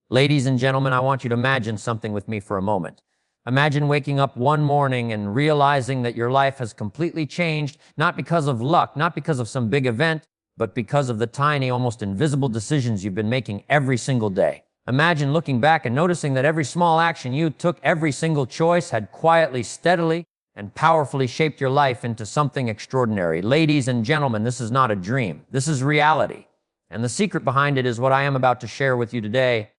Ladies and gentlemen, I want you to imagine something with me for a moment. Imagine waking up one morning and realizing that your life has completely changed, not because of luck, not because of some big event, but because of the tiny, almost invisible decisions you've been making every single day. Imagine looking back and noticing that every small action you took, every single choice had quietly, steadily, and powerfully shaped your life into something extraordinary. Ladies and gentlemen, this is not a dream. This is reality. And the secret behind it is what I am about to share with you today.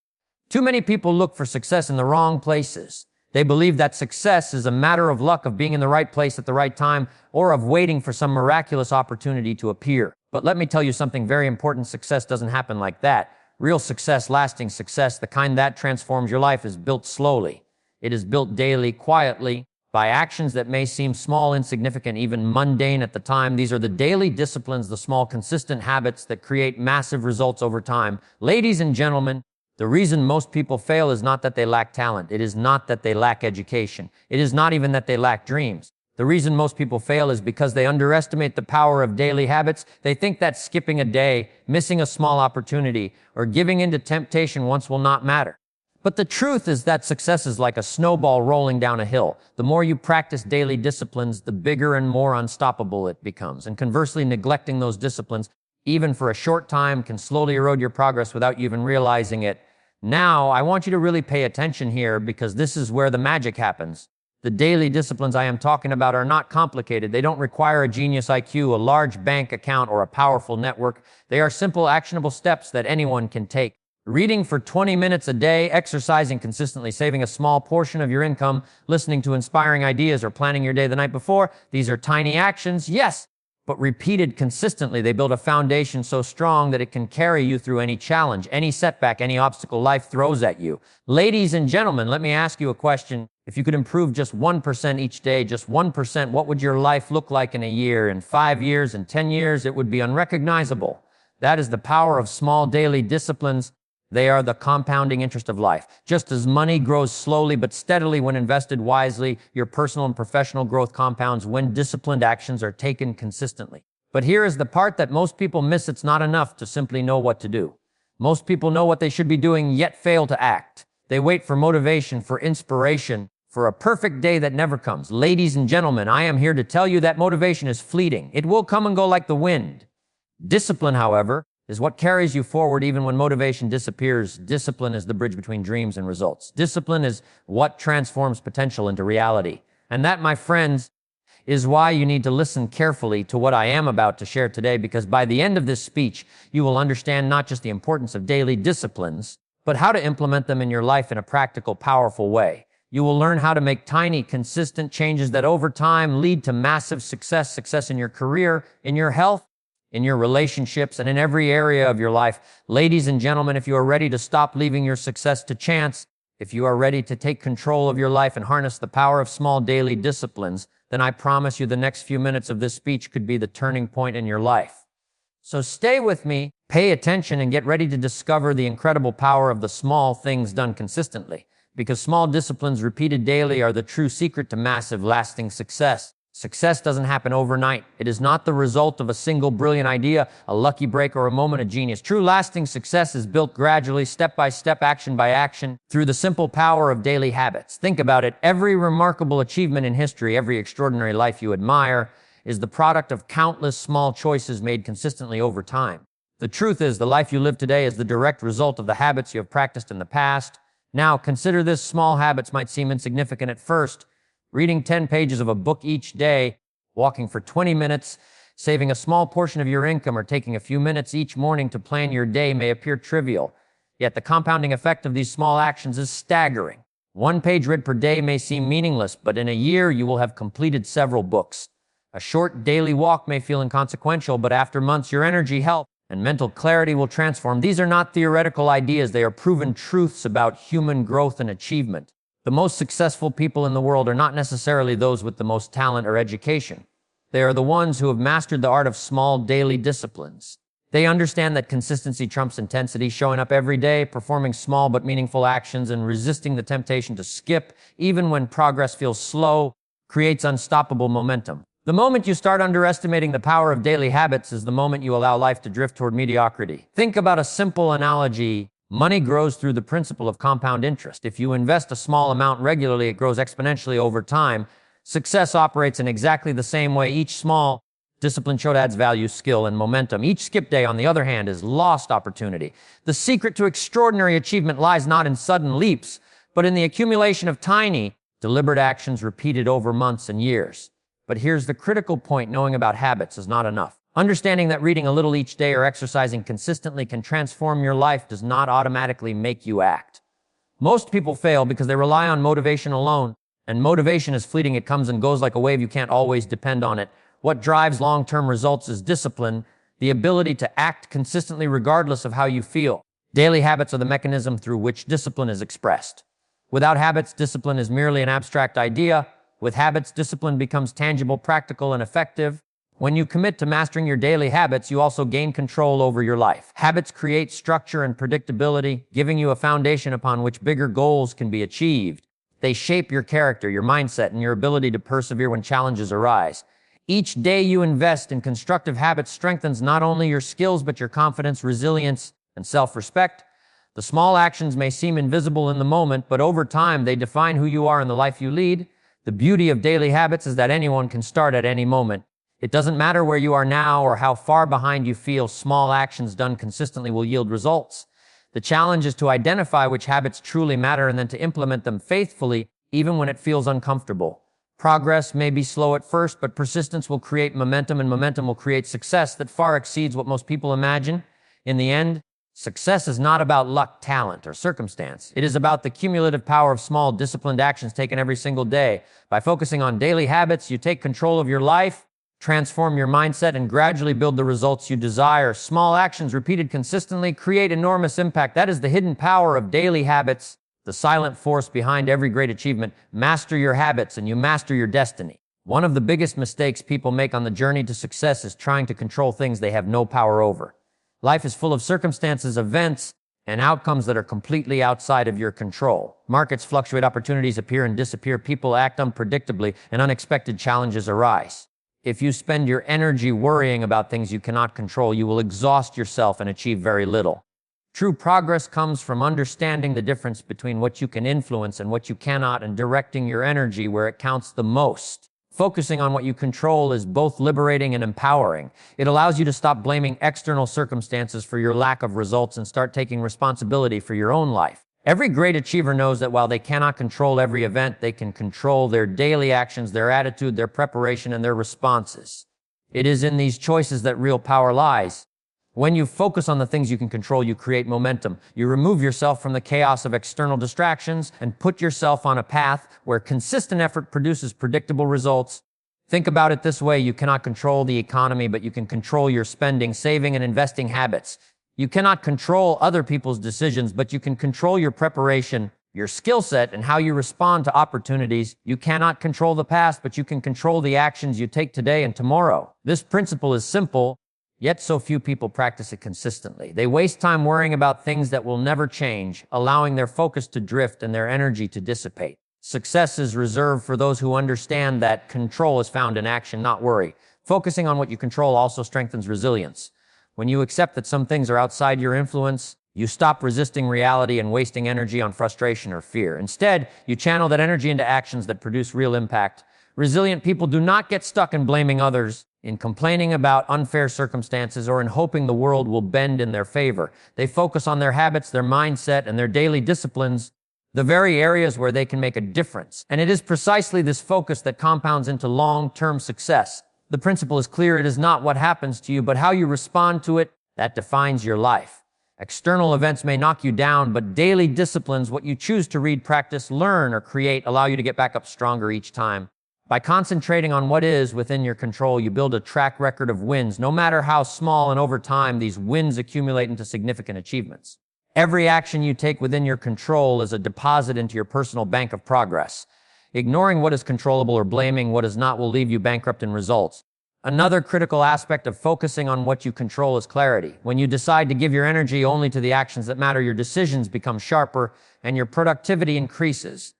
Too many people look for success in the wrong places. They believe that success is a matter of luck, of being in the right place at the right time, or of waiting for some miraculous opportunity to appear. But let me tell you something very important. Success doesn't happen like that. Real success, lasting success, the kind that transforms your life, is built slowly. It is built daily, quietly, by actions that may seem small, insignificant, even mundane at the time. These are the daily disciplines, the small, consistent habits that create massive results over time. Ladies and gentlemen, the reason most people fail is not that they lack talent. It is not that they lack education. It is not even that they lack dreams. The reason most people fail is because they underestimate the power of daily habits. They think that skipping a day, missing a small opportunity, or giving in to temptation once will not matter. But the truth is that success is like a snowball rolling down a hill. The more you practice daily disciplines, the bigger and more unstoppable it becomes. And conversely, neglecting those disciplines, even for a short time, can slowly erode your progress without you even realizing it. Now, I want you to really pay attention here, because this is where the magic happens. The daily disciplines I am talking about are not complicated. They don't require a genius IQ, a large bank account, or a powerful network. They are simple, actionable steps that anyone can take. Reading for 20 minutes a day, exercising consistently, saving a small portion of your income, listening to inspiring ideas, or planning your day the night before. These are tiny actions, yes, but repeated consistently, they build a foundation so strong that it can carry you through any challenge, any setback, any obstacle life throws at you. Ladies and gentlemen, let me ask you a question. If you could improve just 1% each day, just 1%, what would your life look like in a year, in 5 years, in 10 years? It would be unrecognizable. That is the power of small daily disciplines. They are the compounding interest of life. Just as money grows slowly but steadily when invested wisely, your personal and professional growth compounds when disciplined actions are taken consistently. But here is the part that most people miss. It's not enough to simply know what to do. Most people know what they should be doing, yet fail to act. They wait for motivation, for inspiration, for a perfect day that never comes. Ladies and gentlemen, I am here to tell you that motivation is fleeting. It will come and go like the wind. Discipline, however, is what carries you forward even when motivation disappears. Discipline is the bridge between dreams and results. Discipline is what transforms potential into reality. And that, my friends, is why you need to listen carefully to what I am about to share today, because by the end of this speech, you will understand not just the importance of daily disciplines, but how to implement them in your life in a practical, powerful way. You will learn how to make tiny, consistent changes that over time lead to massive success. Success in your career, in your health, in your relationships, and in every area of your life. Ladies and gentlemen, if you are ready to stop leaving your success to chance, if you are ready to take control of your life and harness the power of small daily disciplines, then I promise you the next few minutes of this speech could be the turning point in your life. So stay with me, pay attention, and get ready to discover the incredible power of the small things done consistently. Because small disciplines repeated daily are the true secret to massive, lasting success. Success doesn't happen overnight. It is not the result of a single brilliant idea, a lucky break, or a moment of genius. True lasting success is built gradually, step by step, action by action, through the simple power of daily habits. Think about it. Every remarkable achievement in history, every extraordinary life you admire, is the product of countless small choices made consistently over time. The truth is, the life you live today is the direct result of the habits you have practiced in the past. Now, consider this. Small habits might seem insignificant at first. Reading 10 pages of a book each day, walking for 20 minutes, saving a small portion of your income, or taking a few minutes each morning to plan your day may appear trivial. Yet the compounding effect of these small actions is staggering. 1 page read per day may seem meaningless, but in a year you will have completed several books. A short daily walk may feel inconsequential, but after months your energy, health, and mental clarity will transform. These are not theoretical ideas. They are proven truths about human growth and achievement. The most successful people in the world are not necessarily those with the most talent or education. They are the ones who have mastered the art of small daily disciplines. They understand that consistency trumps intensity, showing up every day, performing small but meaningful actions, and resisting the temptation to skip, even when progress feels slow, creates unstoppable momentum. The moment you start underestimating the power of daily habits is the moment you allow life to drift toward mediocrity. Think about a simple analogy. Money grows through the principle of compound interest. If you invest a small amount regularly, it grows exponentially over time. Success operates in exactly the same way. Each small discipline showed adds value, skill, and momentum. Each skip day, on the other hand, is lost opportunity. The secret to extraordinary achievement lies not in sudden leaps, but in the accumulation of tiny, deliberate actions repeated over months and years. But here's the critical point: knowing about habits is not enough. Understanding that reading a little each day or exercising consistently can transform your life does not automatically make you act. Most people fail because they rely on motivation alone, and motivation is fleeting. It comes and goes like a wave. You can't always depend on it. What drives long-term results is discipline, the ability to act consistently regardless of how you feel. Daily habits are the mechanism through which discipline is expressed. Without habits, discipline is merely an abstract idea. With habits, discipline becomes tangible, practical, and effective. When you commit to mastering your daily habits, you also gain control over your life. Habits create structure and predictability, giving you a foundation upon which bigger goals can be achieved. They shape your character, your mindset, and your ability to persevere when challenges arise. Each day you invest in constructive habits strengthens not only your skills, but your confidence, resilience, and self-respect. The small actions may seem invisible in the moment, but over time they define who you are and the life you lead. The beauty of daily habits is that anyone can start at any moment. It doesn't matter where you are now or how far behind you feel. Small actions done consistently will yield results. The challenge is to identify which habits truly matter and then to implement them faithfully, even when it feels uncomfortable. Progress may be slow at first, but persistence will create momentum, and momentum will create success that far exceeds what most people imagine. In the end, success is not about luck, talent, or circumstance. It is about the cumulative power of small, disciplined actions taken every single day. By focusing on daily habits, you take control of your life, transform your mindset, and gradually build the results you desire. Small actions repeated consistently create enormous impact. That is the hidden power of daily habits, the silent force behind every great achievement. Master your habits and you master your destiny. One of the biggest mistakes people make on the journey to success is trying to control things they have no power over. Life is full of circumstances, events, and outcomes that are completely outside of your control. Markets fluctuate, opportunities appear and disappear, people act unpredictably, and unexpected challenges arise. If you spend your energy worrying about things you cannot control, you will exhaust yourself and achieve very little. True progress comes from understanding the difference between what you can influence and what you cannot, and directing your energy where it counts the most. Focusing on what you control is both liberating and empowering. It allows you to stop blaming external circumstances for your lack of results and start taking responsibility for your own life. Every great achiever knows that while they cannot control every event, they can control their daily actions, their attitude, their preparation, and their responses. It is in these choices that real power lies. When you focus on the things you can control, you create momentum. You remove yourself from the chaos of external distractions and put yourself on a path where consistent effort produces predictable results. Think about it this way: you cannot control the economy, but you can control your spending, saving, and investing habits. You cannot control other people's decisions, but you can control your preparation, your skill set, and how you respond to opportunities. You cannot control the past, but you can control the actions you take today and tomorrow. This principle is simple, yet so few people practice it consistently. They waste time worrying about things that will never change, allowing their focus to drift and their energy to dissipate. Success is reserved for those who understand that control is found in action, not worry. Focusing on what you control also strengthens resilience. When you accept that some things are outside your influence, you stop resisting reality and wasting energy on frustration or fear. Instead, you channel that energy into actions that produce real impact. Resilient people do not get stuck in blaming others, in complaining about unfair circumstances, or in hoping the world will bend in their favor. They focus on their habits, their mindset, and their daily disciplines, the very areas where they can make a difference. And it is precisely this focus that compounds into long-term success. The principle is clear: it is not what happens to you, but how you respond to it, that defines your life. External events may knock you down, but daily disciplines, what you choose to read, practice, learn, or create, allow you to get back up stronger each time. By concentrating on what is within your control, you build a track record of wins, no matter how small, and over time, these wins accumulate into significant achievements. Every action you take within your control is a deposit into your personal bank of progress. Ignoring what is controllable or blaming what is not will leave you bankrupt in results. Another critical aspect of focusing on what you control is clarity. When you decide to give your energy only to the actions that matter, your decisions become sharper and your productivity increases.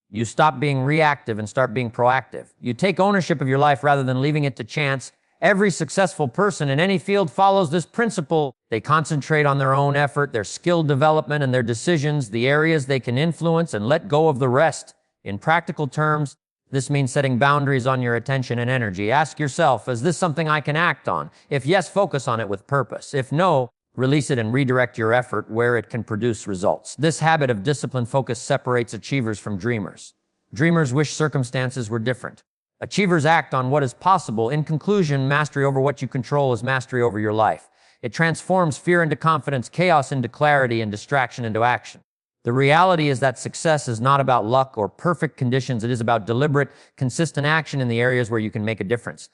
You stop being reactive and start being proactive. You take ownership of your life rather than leaving it to chance. Every successful person in any field follows this principle. They concentrate on their own effort, their skill development, and their decisions, the areas they can influence, and let go of the rest. In practical terms, this means setting boundaries on your attention and energy. Ask yourself, is this something I can act on? If yes, focus on it with purpose. If no, release it and redirect your effort where it can produce results. This habit of disciplined focus separates achievers from dreamers. Dreamers wish circumstances were different. Achievers act on what is possible. In conclusion, mastery over what you control is mastery over your life. It transforms fear into confidence, chaos into clarity, and distraction into action. The reality is that success is not about luck or perfect conditions. It is about deliberate, consistent action in the areas where you can make a difference.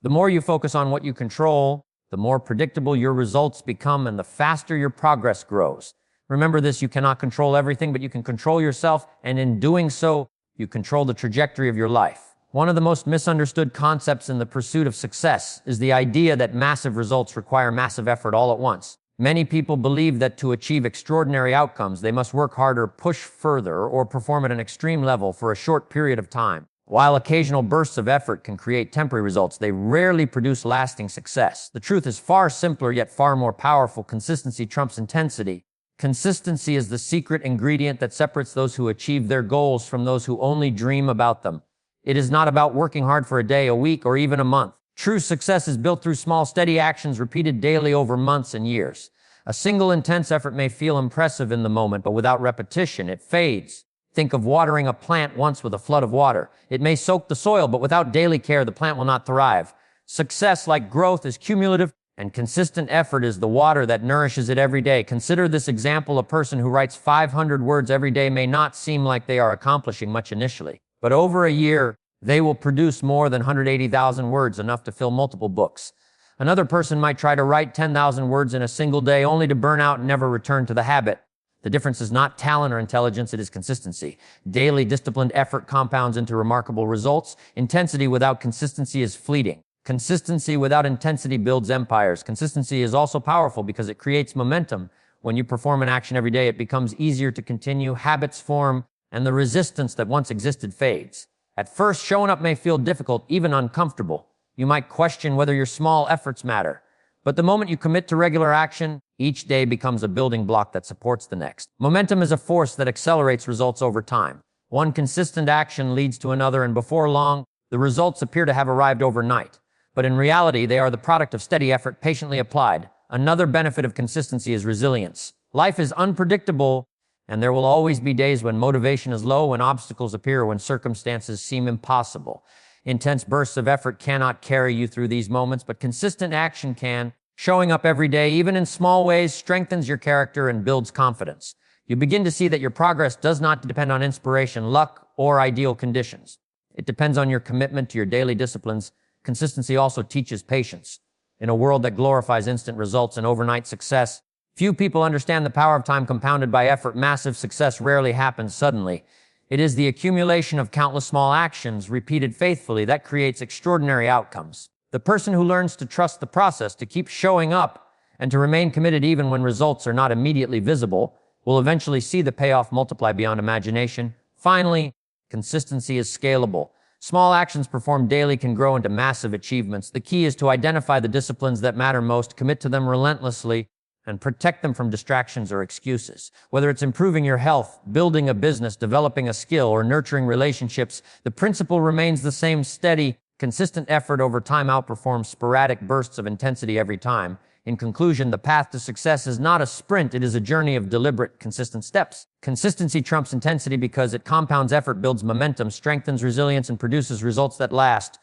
The more you focus on what you control, the more predictable your results become and the faster your progress grows. Remember this, you cannot control everything, but you can control yourself, and in doing so, you control the trajectory of your life. One of the most misunderstood concepts in the pursuit of success is the idea that massive results require massive effort all at once. Many people believe that to achieve extraordinary outcomes, they must work harder, push further, or perform at an extreme level for a short period of time. While occasional bursts of effort can create temporary results, they rarely produce lasting success. The truth is far simpler, yet far more powerful. Consistency trumps intensity. Consistency is the secret ingredient that separates those who achieve their goals from those who only dream about them. It is not about working hard for a day, a week, or even a month. True success is built through small, steady actions repeated daily over months and years. A single intense effort may feel impressive in the moment, but without repetition, it fades. Think of watering a plant once with a flood of water. It may soak the soil, but without daily care, the plant will not thrive. Success, like growth, is cumulative, and consistent effort is the water that nourishes it every day. Consider this example. A person who writes 500 words every day may not seem like they are accomplishing much initially, but over a year, they will produce more than 180,000 words, enough to fill multiple books. Another person might try to write 10,000 words in a single day, only to burn out and never return to the habit. The difference is not talent or intelligence, it is consistency. Daily disciplined effort compounds into remarkable results. Intensity without consistency is fleeting. Consistency without intensity builds empires. Consistency is also powerful because it creates momentum. When you perform an action every day, it becomes easier to continue. Habits form, and the resistance that once existed fades. At first, showing up may feel difficult, even uncomfortable. You might question whether your small efforts matter. But the moment you commit to regular action, each day becomes a building block that supports the next. Momentum is a force that accelerates results over time. One consistent action leads to another, and before long, the results appear to have arrived overnight. But in reality, they are the product of steady effort patiently applied. Another benefit of consistency is resilience. Life is unpredictable, and there will always be days when motivation is low, when obstacles appear, when circumstances seem impossible. Intense bursts of effort cannot carry you through these moments, but consistent action can. Showing up every day, even in small ways, strengthens your character and builds confidence. You begin to see that your progress does not depend on inspiration, luck, or ideal conditions. It depends on your commitment to your daily disciplines. Consistency also teaches patience. In a world that glorifies instant results and overnight success, few people understand the power of time compounded by effort. Massive success rarely happens suddenly. It is the accumulation of countless small actions repeated faithfully that creates extraordinary outcomes. The person who learns to trust the process, to keep showing up, and to remain committed even when results are not immediately visible, will eventually see the payoff multiply beyond imagination. Finally, consistency is scalable. Small actions performed daily can grow into massive achievements. The key is to identify the disciplines that matter most, commit to them relentlessly, and protect them from distractions or excuses. Whether it's improving your health, building a business, developing a skill, or nurturing relationships, the principle remains the same: steady, consistent effort over time outperforms sporadic bursts of intensity every time. In conclusion, the path to success is not a sprint, it is a journey of deliberate, consistent steps. Consistency trumps intensity because it compounds effort, builds momentum, strengthens resilience, and produces results that last.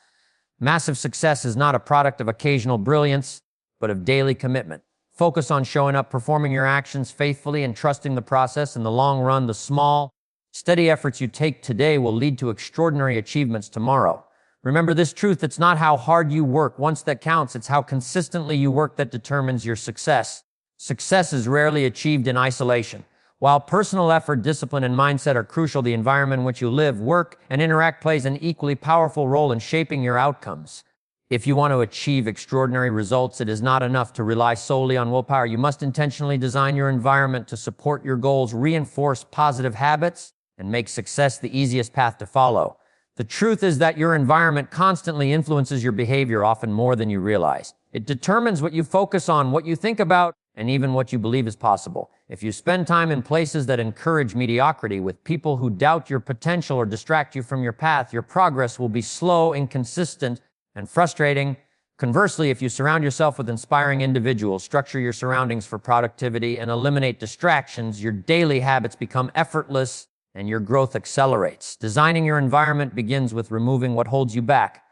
Massive success is not a product of occasional brilliance, but of daily commitment. Focus on showing up, performing your actions faithfully, and trusting the process. In the long run, the small, steady efforts you take today will lead to extraordinary achievements tomorrow. Remember this truth: it's not how hard you work once that counts, it's how consistently you work that determines your success. Success is rarely achieved in isolation. While personal effort, discipline, and mindset are crucial, the environment in which you live, work, and interact plays an equally powerful role in shaping your outcomes. If you want to achieve extraordinary results, it is not enough to rely solely on willpower. You must intentionally design your environment to support your goals, reinforce positive habits, and make success the easiest path to follow. The truth is that your environment constantly influences your behavior, often more than you realize. It determines what you focus on, what you think about, and even what you believe is possible. If you spend time in places that encourage mediocrity, with people who doubt your potential or distract you from your path, your progress will be slow, inconsistent, and frustrating. Conversely, if you surround yourself with inspiring individuals, structure your surroundings for productivity, and eliminate distractions, your daily habits become effortless and your growth accelerates. Designing your environment begins with removing what holds you back.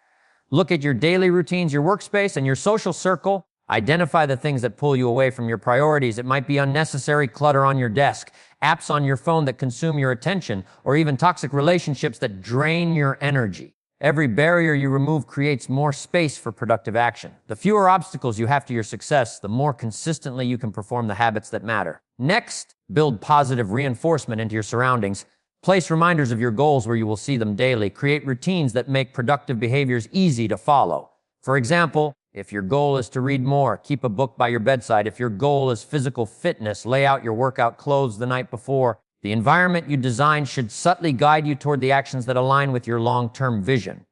Look at your daily routines, your workspace, and your social circle. Identify the things that pull you away from your priorities. It might be unnecessary clutter on your desk, apps on your phone that consume your attention, or even toxic relationships that drain your energy. Every barrier you remove creates more space for productive action. The fewer obstacles you have to your success, the more consistently you can perform the habits that matter. Next, build positive reinforcement into your surroundings. Place reminders of your goals where you will see them daily. Create routines that make productive behaviors easy to follow. For example, if your goal is to read more, keep a book by your bedside. If your goal is physical fitness, lay out your workout clothes the night before. The environment you design should subtly guide you toward the actions that align with your long-term vision.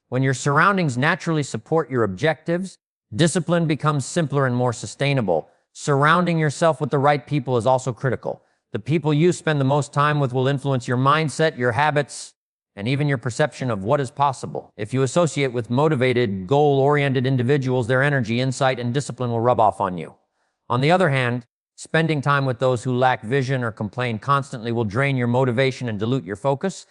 When your surroundings naturally support your objectives, discipline becomes simpler and more sustainable. Surrounding yourself with the right people is also critical. The people you spend the most time with will influence your mindset, your habits, and even your perception of what is possible. If you associate with motivated, goal-oriented individuals, their energy, insight, and discipline will rub off on you. On the other hand, spending time with those who lack vision or complain constantly will drain your motivation and dilute your focus.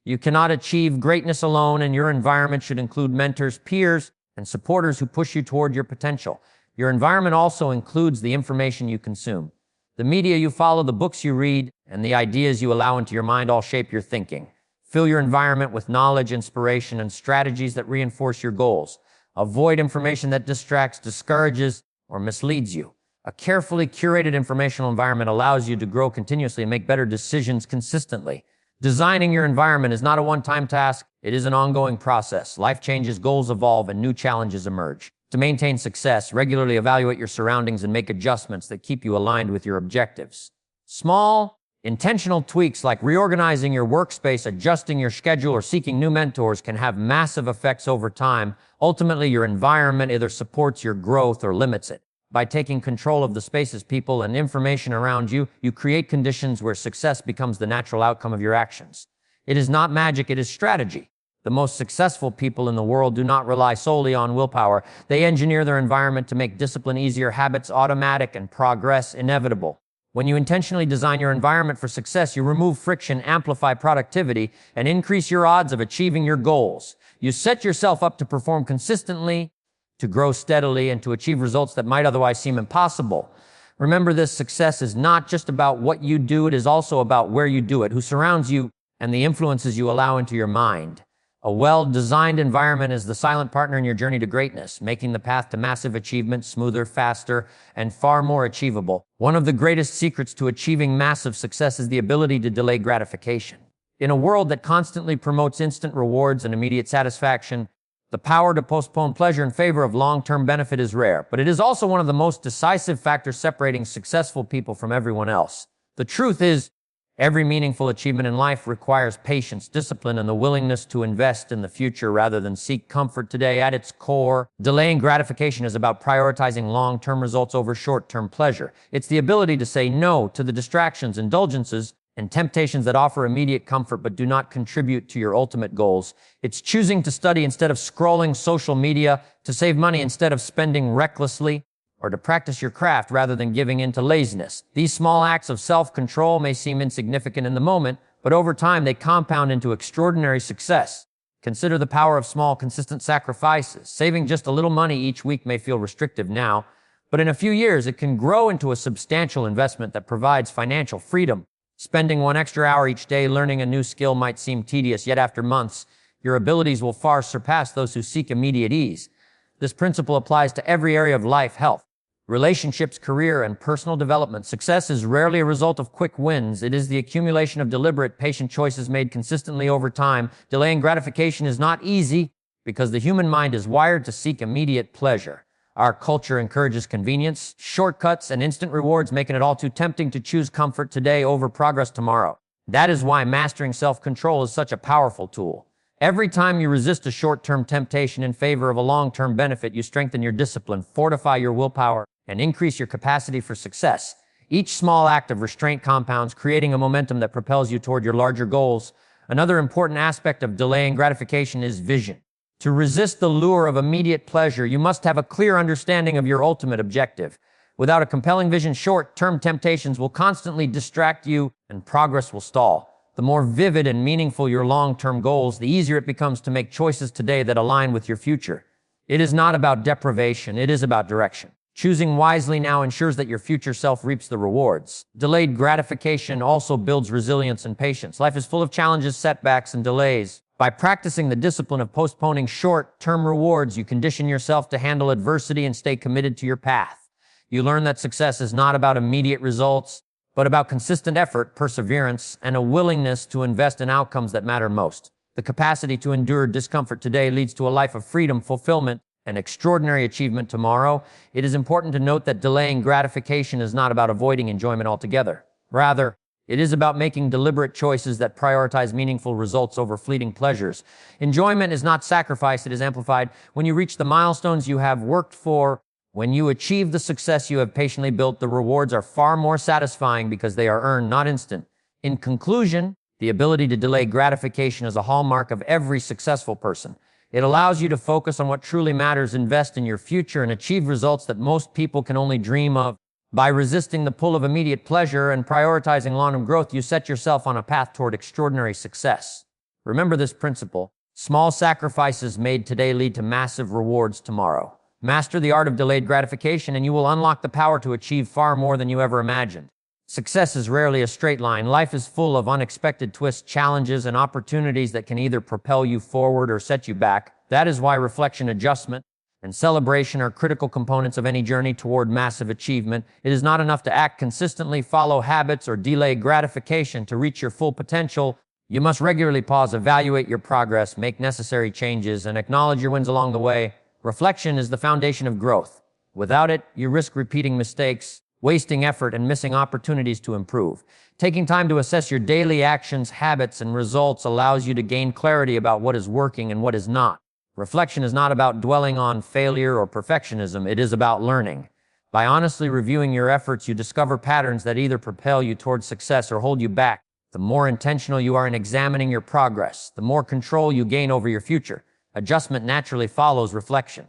You cannot achieve greatness alone, and your environment should include mentors, peers, and supporters who push you toward your potential. Your environment also includes the information you consume. The media you follow, the books you read, and the ideas you allow into your mind all shape your thinking. Fill your environment with knowledge, inspiration, and strategies that reinforce your goals. Avoid information that distracts, discourages, or misleads you. A carefully curated informational environment allows you to grow continuously and make better decisions consistently. Designing your environment is not a one-time task. It is an ongoing process. Life changes, goals evolve, and new challenges emerge. To maintain success, regularly evaluate your surroundings and make adjustments that keep you aligned with your objectives. Small, intentional tweaks like reorganizing your workspace, adjusting your schedule, or seeking new mentors can have massive effects over time. Ultimately, your environment either supports your growth or limits it. By taking control of the spaces, people, and information around you, you create conditions where success becomes the natural outcome of your actions. It is not magic, it is strategy. The most successful people in the world do not rely solely on willpower. They engineer their environment to make discipline easier, habits automatic, and progress inevitable. When you intentionally design your environment for success, you remove friction, amplify productivity, and increase your odds of achieving your goals. You set yourself up to perform consistently, to grow steadily, and to achieve results that might otherwise seem impossible. Remember, this success is not just about what you do, it is also about where you do it, who surrounds you, and the influences you allow into your mind. A well-designed environment is the silent partner in your journey to greatness, making the path to massive achievement smoother, faster, and far more achievable. One of the greatest secrets to achieving massive success is the ability to delay gratification. In a world that constantly promotes instant rewards and immediate satisfaction, the power to postpone pleasure in favor of long-term benefit is rare, but it is also one of the most decisive factors separating successful people from everyone else. The truth is, every meaningful achievement in life requires patience, discipline, and the willingness to invest in the future rather than seek comfort today. At its core, delaying gratification is about prioritizing long-term results over short-term pleasure. It's the ability to say no to the distractions, indulgences, and temptations that offer immediate comfort but do not contribute to your ultimate goals. It's choosing to study instead of scrolling social media, to save money instead of spending recklessly, or to practice your craft rather than giving in to laziness. These small acts of self-control may seem insignificant in the moment, but over time they compound into extraordinary success. Consider the power of small, consistent sacrifices. Saving just a little money each week may feel restrictive now, but in a few years it can grow into a substantial investment that provides financial freedom. Spending 1 extra hour each day learning a new skill might seem tedious, yet after months, your abilities will far surpass those who seek immediate ease. This principle applies to every area of life: health, relationships, career, and personal development. Success is rarely a result of quick wins. It is the accumulation of deliberate, patient choices made consistently over time. Delaying gratification is not easy because the human mind is wired to seek immediate pleasure. Our culture encourages convenience, shortcuts, and instant rewards, making it all too tempting to choose comfort today over progress tomorrow. That is why mastering self-control is such a powerful tool. Every time you resist a short-term temptation in favor of a long-term benefit, you strengthen your discipline, fortify your willpower, and increase your capacity for success. Each small act of restraint compounds, creating a momentum that propels you toward your larger goals. Another important aspect of delaying gratification is vision. To resist the lure of immediate pleasure, you must have a clear understanding of your ultimate objective. Without a compelling vision, short-term temptations will constantly distract you and progress will stall. The more vivid and meaningful your long-term goals, the easier it becomes to make choices today that align with your future. It is not about deprivation, it is about direction. Choosing wisely now ensures that your future self reaps the rewards. Delayed gratification also builds resilience and patience. Life is full of challenges, setbacks, and delays. By practicing the discipline of postponing short-term rewards, you condition yourself to handle adversity and stay committed to your path. You learn that success is not about immediate results, but about consistent effort, perseverance, and a willingness to invest in outcomes that matter most. The capacity to endure discomfort today leads to a life of freedom, fulfillment, and extraordinary achievement tomorrow. It is important to note that delaying gratification is not about avoiding enjoyment altogether. Rather, it is about making deliberate choices that prioritize meaningful results over fleeting pleasures. Enjoyment is not sacrificed, it is amplified. When you reach the milestones you have worked for, when you achieve the success you have patiently built, the rewards are far more satisfying because they are earned, not instant. In conclusion, the ability to delay gratification is a hallmark of every successful person. It allows you to focus on what truly matters, invest in your future, and achieve results that most people can only dream of. By resisting the pull of immediate pleasure and prioritizing long-term growth, you set yourself on a path toward extraordinary success. Remember this principle: small sacrifices made today lead to massive rewards tomorrow. Master the art of delayed gratification and you will unlock the power to achieve far more than you ever imagined. Success is rarely a straight line. Life is full of unexpected twists, challenges, and opportunities that can either propel you forward or set you back. That is why reflection, adjustment, and celebration are critical components of any journey toward massive achievement. It is not enough to act consistently, follow habits, or delay gratification to reach your full potential. You must regularly pause, evaluate your progress, make necessary changes, and acknowledge your wins along the way. Reflection is the foundation of growth. Without it, you risk repeating mistakes, wasting effort, and missing opportunities to improve. Taking time to assess your daily actions, habits, and results allows you to gain clarity about what is working and what is not. Reflection is not about dwelling on failure or perfectionism, it is about learning. By honestly reviewing your efforts, you discover patterns that either propel you towards success or hold you back. The more intentional you are in examining your progress, the more control you gain over your future. Adjustment naturally follows reflection.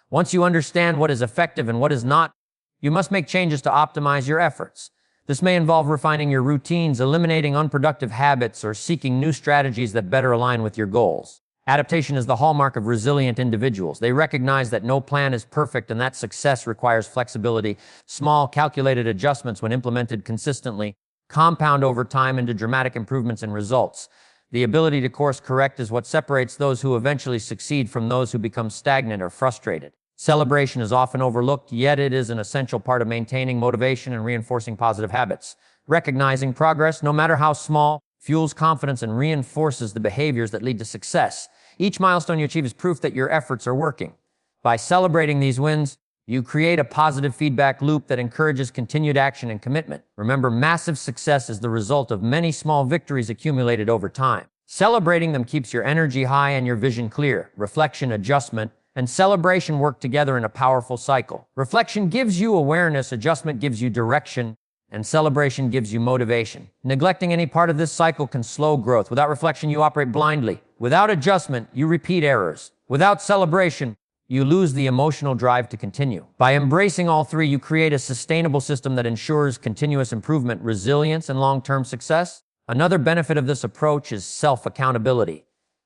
Once you understand what is effective and what is not, you must make changes to optimize your efforts. This may involve refining your routines, eliminating unproductive habits, or seeking new strategies that better align with your goals. Adaptation is the hallmark of resilient individuals. They recognize that no plan is perfect and that success requires flexibility. Small, calculated adjustments, when implemented consistently, compound over time into dramatic improvements in results. The ability to course correct is what separates those who eventually succeed from those who become stagnant or frustrated. Celebration is often overlooked, yet it is an essential part of maintaining motivation and reinforcing positive habits. Recognizing progress, no matter how small, fuels confidence and reinforces the behaviors that lead to success. Each milestone you achieve is proof that your efforts are working. By celebrating these wins, you create a positive feedback loop that encourages continued action and commitment. Remember, massive success is the result of many small victories accumulated over time. Celebrating them keeps your energy high and your vision clear. Reflection, adjustment, and celebration work together in a powerful cycle. Reflection gives you awareness, adjustment gives you direction, and celebration gives you motivation. Neglecting any part of this cycle can slow growth. Without reflection, you operate blindly. Without adjustment, you repeat errors. Without celebration, you lose the emotional drive to continue. By embracing all three, you create a sustainable system that ensures continuous improvement, resilience, and long-term success. Another benefit of this approach is self-accountability.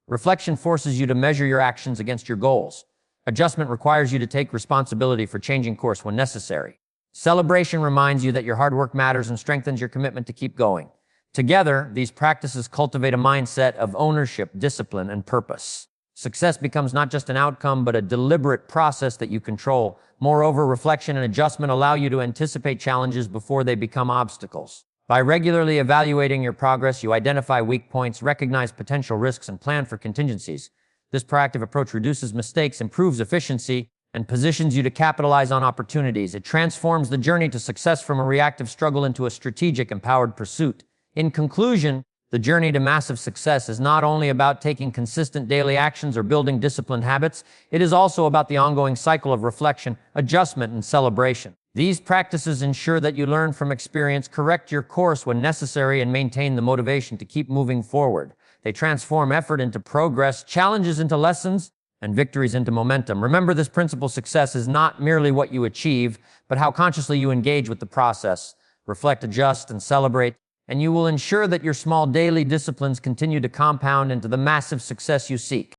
Reflection forces you to measure your actions against your goals. Adjustment requires you to take responsibility for changing course when necessary. Celebration reminds you that your hard work matters and strengthens your commitment to keep going. Together, these practices cultivate a mindset of ownership, discipline, and purpose. Success becomes not just an outcome, but a deliberate process that you control. Moreover, reflection and adjustment allow you to anticipate challenges before they become obstacles. By regularly evaluating your progress, you identify weak points, recognize potential risks, and plan for contingencies. This proactive approach reduces mistakes, improves efficiency, and positions you to capitalize on opportunities. It transforms the journey to success from a reactive struggle into a strategic, empowered pursuit. In conclusion, the journey to massive success is not only about taking consistent daily actions or building disciplined habits, it is also about the ongoing cycle of reflection, adjustment, and celebration. These practices ensure that you learn from experience, correct your course when necessary, and maintain the motivation to keep moving forward. They transform effort into progress, challenges into lessons, and victories into momentum. Remember, this principle: success is not merely what you achieve, but how consciously you engage with the process. Reflect, adjust, and celebrate, and you will ensure that your small daily disciplines continue to compound into the massive success you seek.